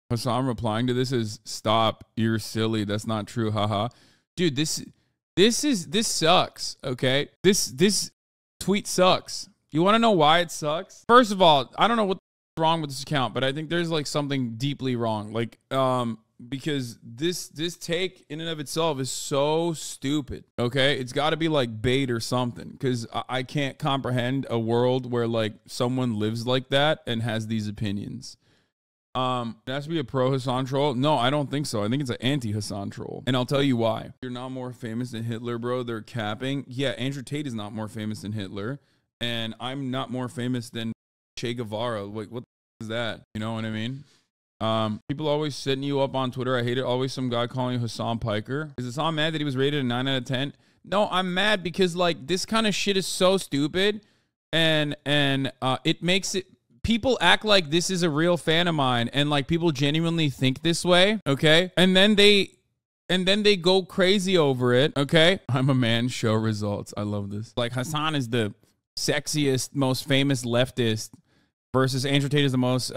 Hasan replying to this is, stop, you're silly, that's not true, haha. Dude, this sucks, okay? This tweet sucks. You want to know why it sucks? First of all, I don't know what's wrong with this account, but I think there's like something deeply wrong. Like, because this take in and of itself is so stupid, okay? It's got to be like bait or something, because I can't comprehend a world where like someone lives like that and has these opinions. It has to be a pro-Hasan troll? No, I don't think so. I think it's an anti-Hasan troll. And I'll tell you why. You're not more famous than Hitler, bro. They're capping. Yeah, Andrew Tate is not more famous than Hitler. And I'm not more famous than Che Guevara. Like, what is that? You know what I mean? People always setting you up on Twitter. I hate it. Always some guy calling you Hasan Piker. Is Hasan mad that he was rated a 9 out of 10? No, I'm mad because like this kind of shit is so stupid. And it makes it... People act like this is a real fan of mine, and like people genuinely think this way, okay? And then they go crazy over it, okay? I'm a man, show results. I love this. Like Hasan is the sexiest, most famous leftist versus Andrew Tate is the most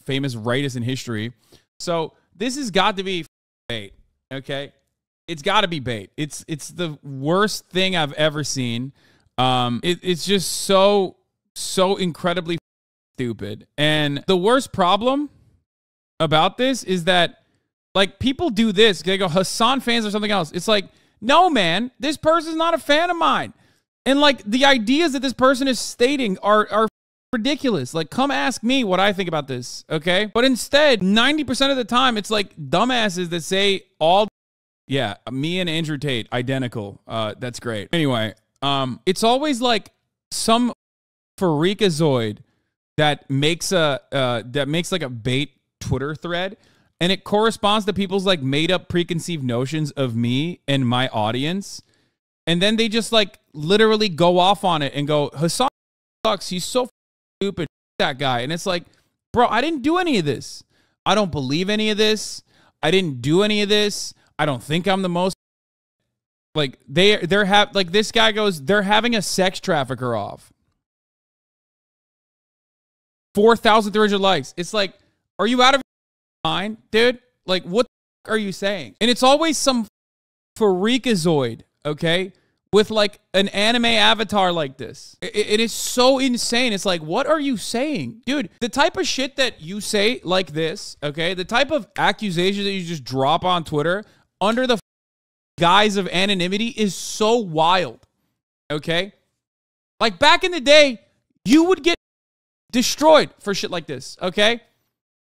famous rightist in history. So this has got to be bait, okay? It's got to be bait. It's the worst thing I've ever seen. It's just so incredibly stupid. And the worst problem about this is that like people do this, they go Hasan fans or something else. It's like, no man, this person's not a fan of mine. And like the ideas that this person is stating are ridiculous. Like, come ask me what I think about this, okay? But instead, 90% of the time it's like dumbasses that say all, yeah, me and Andrew Tate identical. That's great. Anyway, it's always like some freakazoid that makes like a bait Twitter thread, and it corresponds to people's like made up preconceived notions of me and my audience, and then they just like literally go off on it and go, Hasan sucks, he's so stupid, that guy. And it's like, bro, I didn't do any of this. I don't believe any of this. I didn't do any of this. I don't think I'm the most. Like this guy goes, they're having a sex trafficker off. 4,300 likes. It's like, are you out of your mind, dude? Like, what the fuck are you saying? And it's always some freakazoid, okay, with like an anime avatar like this. It is so insane. It's like, what are you saying? Dude, the type of shit that you say like this, okay, the type of accusation that you just drop on Twitter under the guise of anonymity is so wild, okay? Like, back in the day, you would get destroyed for shit like this, okay?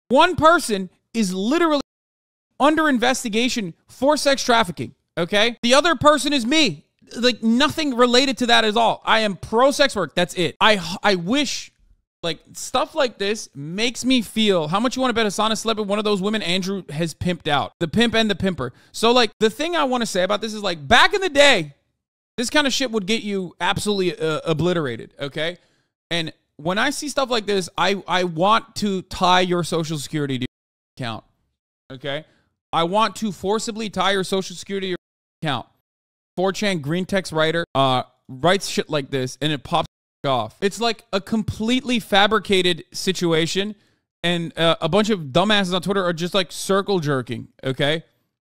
One person is literally under investigation for sex trafficking, okay? The other person is me. Like, nothing related to that at all. I am pro-sex work. That's it. I wish, like, stuff like this makes me feel, how much you want to bet Hasan has slept with one of those women Andrew has pimped out? The pimp and the pimper. So, like, the thing I want to say about this is, like, back in the day, this kind of shit would get you absolutely obliterated, okay? And when I see stuff like this, I want to tie your social security to your account, okay? I want to forcibly tie your social security to your account. 4chan green text writer writes shit like this, and it pops off. It's like a completely fabricated situation, and a bunch of dumbasses on Twitter are just like circle jerking, okay,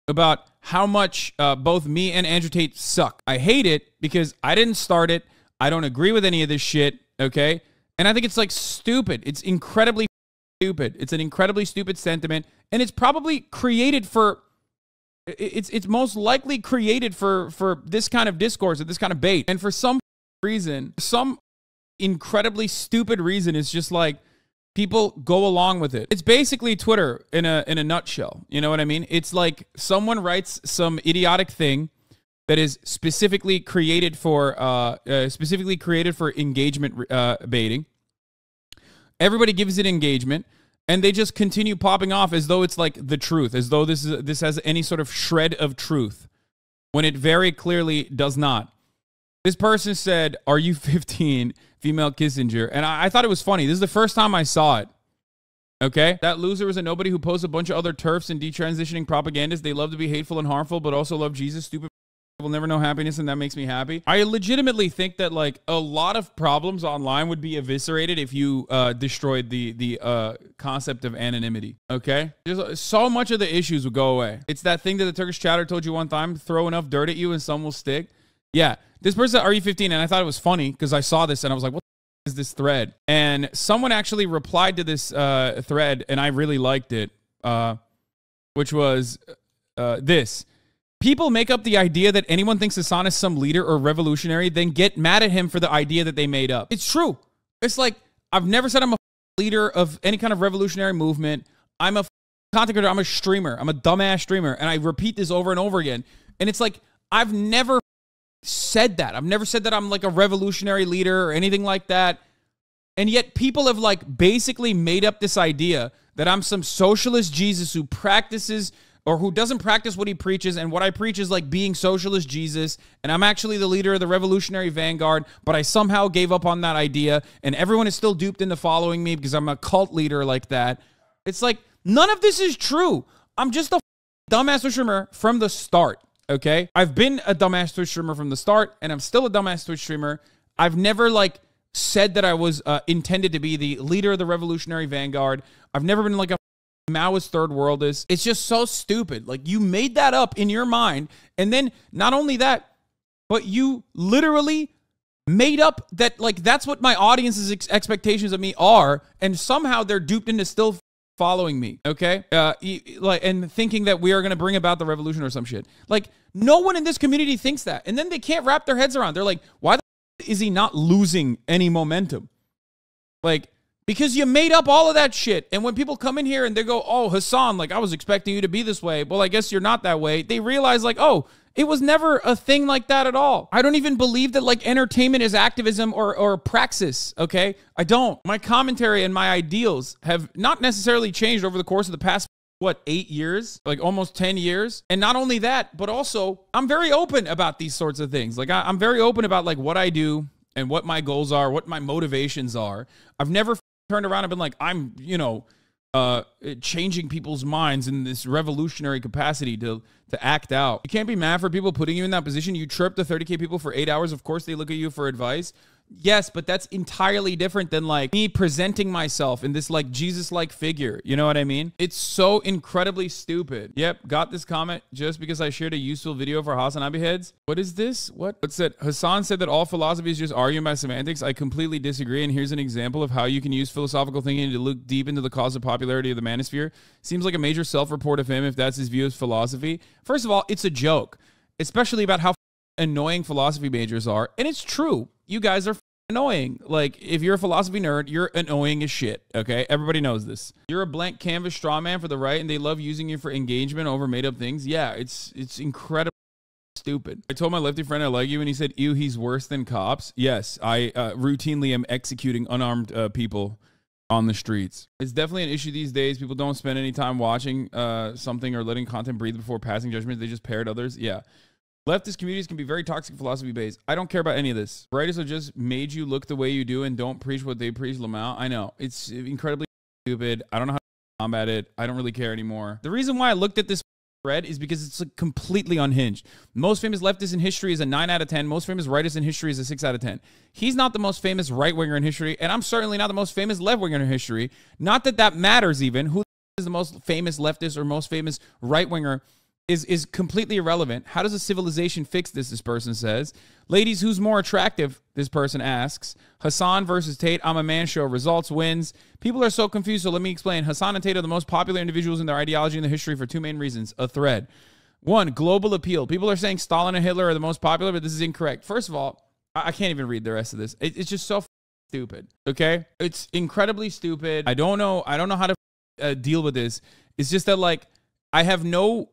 about how much both me and Andrew Tate suck. I hate it because I didn't start it. I don't agree with any of this shit, okay? And I think it's like stupid. It's incredibly stupid. It's an incredibly stupid sentiment, and it's probably created for... It's most likely created for this kind of discourse and this kind of bait. And for some reason, some incredibly stupid reason, it's just like people go along with it. It's basically Twitter in a nutshell. You know what I mean? It's like someone writes some idiotic thing that is specifically created for engagement baiting. Everybody gives it engagement. And they just continue popping off as though it's like the truth, as though this has any sort of shred of truth, when it very clearly does not. This person said, "Are you 15, female Kissinger?" And I thought it was funny. This is the first time I saw it. Okay? That loser is a nobody who posts a bunch of other TERFs and detransitioning propagandists. They love to be hateful and harmful, but also love Jesus, stupid will never know happiness, and that makes me happy. I legitimately think that like a lot of problems online would be eviscerated if you destroyed the concept of anonymity. Okay, just so much of the issues would go away. It's that thing that the Turkish chatter told you one time: throw enough dirt at you and some will stick. Yeah, this person at RE15, and I thought it was funny because I saw this and I was like, what is this thread? And someone actually replied to this thread, and I really liked it, which was this. People make up the idea that anyone thinks Hasan is some leader or revolutionary, then get mad at him for the idea that they made up. It's true. It's like, I've never said I'm a leader of any kind of revolutionary movement. I'm a content creator. I'm a streamer. I'm a dumbass streamer. And I repeat this over and over again. And it's like, I've never said that. I've never said that I'm like a revolutionary leader or anything like that. And yet people have like basically made up this idea that I'm some socialist Jesus who practices or who doesn't practice what he preaches, and what I preach is like being socialist Jesus, and I'm actually the leader of the revolutionary vanguard, but I somehow gave up on that idea, and everyone is still duped into following me because I'm a cult leader like that. It's like, none of this is true. I'm just a dumbass Twitch streamer from the start, okay? I've been a dumbass Twitch streamer from the start, and I'm still a dumbass Twitch streamer. I've never, like, said that I was intended to be the leader of the revolutionary vanguard. I've never been like a Maoist third worldist. It's just so stupid. Like, you made that up in your mind, and then not only that, but you literally made up that, like, that's what my audience's expectations of me are, and somehow they're duped into still following me, okay? And thinking that we are going to bring about the revolution or some shit. Like, no one in this community thinks that, and then they can't wrap their heads around. They're like, why the is he not losing any momentum? Like, because you made up all of that shit. And when people come in here and they go, oh, Hasan, like, I was expecting you to be this way. Well, I guess you're not that way. They realize, like, oh, it was never a thing like that at all. I don't even believe that, like, entertainment is activism or praxis, okay? I don't. My commentary and my ideals have not necessarily changed over the course of the past, what, 8 years? Like, almost 10 years? And not only that, but also, I'm very open about these sorts of things. Like, I'm very open about, like, what I do and what my goals are, what my motivations are. I've never turned around and been like, I'm, you know, changing people's minds in this revolutionary capacity to act out. You can't be mad for people putting you in that position. You trip the 30K people for 8 hours. Of course, they look at you for advice. Yes, but that's entirely different than like me presenting myself in this like Jesus-like figure. You know what I mean? It's so incredibly stupid. Yep, got this comment just because I shared a useful video for HasanAbi heads. What is this? What's that? Hasan said that all philosophy is just arguing by semantics. I completely disagree, and here's an example of how you can use philosophical thinking to look deep into the cause of popularity of the manosphere. Seems like a major self-report of him if that's his view of philosophy. First of all, it's a joke, especially about how annoying philosophy majors are, and it's true. You guys are annoying. Like, if you're a philosophy nerd, you're annoying as shit, okay? Everybody knows this. You're a blank canvas straw man for the right, and they love using you for engagement over made-up things. Yeah, it's incredibly stupid. I told my lefty friend I like you, and he said, ew, he's worse than cops. Yes, I routinely am executing unarmed people on the streets. It's definitely an issue these days. People don't spend any time watching something or letting content breathe before passing judgment. They just parrot others. Yeah. Leftist communities can be very toxic philosophy-based. I don't care about any of this. Writers have just made you look the way you do and don't preach what they preach, Lamau. I know. It's incredibly stupid. I don't know how to combat it. I don't really care anymore. The reason why I looked at this thread is because it's like completely unhinged. Most famous leftist in history is a 9 out of 10. Most famous rightist in history is a 6 out of 10. He's not the most famous right-winger in history, and I'm certainly not the most famous left-winger in history. Not that that matters even. Who is the most famous leftist or most famous right-winger is completely irrelevant. How does a civilization fix this? This person says. Ladies, who's more attractive? This person asks. Hasan versus Tate. I'm a man show. Results wins. People are so confused, so let me explain. Hasan and Tate are the most popular individuals in their ideology in the history for two main reasons. A thread. One, global appeal. People are saying Stalin and Hitler are the most popular, but this is incorrect. First of all, I can't even read the rest of this. It's just so stupid. Okay? It's incredibly stupid. I don't know how to deal with this. It's just that, like, I have no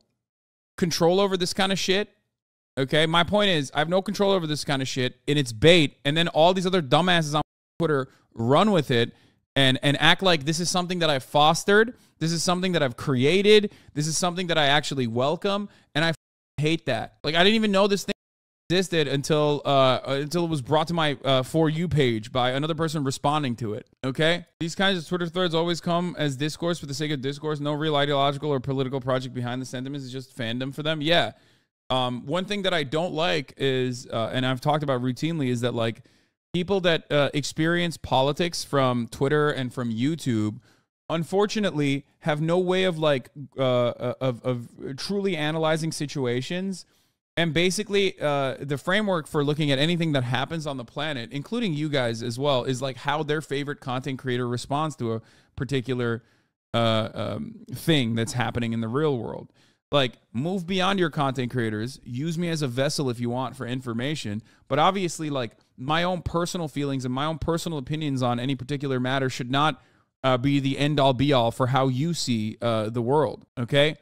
control over this kind of shit. Okay, my point is I have no control over this kind of shit, and it's bait, and then all these other dumbasses on Twitter run with it and act like this is something that I've fostered, this is something that I've created, this is something that I actually welcome, and I hate that. Like, I didn't even know this thing existed until it was brought to my For You page by another person responding to it. Okay, these kinds of Twitter threads always come as discourse for the sake of discourse. No real ideological or political project behind the sentiments. It's just fandom for them. Yeah, One thing that I don't like is, and I've talked about routinely, is that like people that experience politics from Twitter and from YouTube, unfortunately, have no way of like of truly analyzing situations. And basically, the framework for looking at anything that happens on the planet, including you guys as well, is like how their favorite content creator responds to a particular thing that's happening in the real world. Like, move beyond your content creators. Use me as a vessel if you want for information. But obviously, like, my own personal feelings and my own personal opinions on any particular matter should not be the end-all, be-all for how you see the world, okay?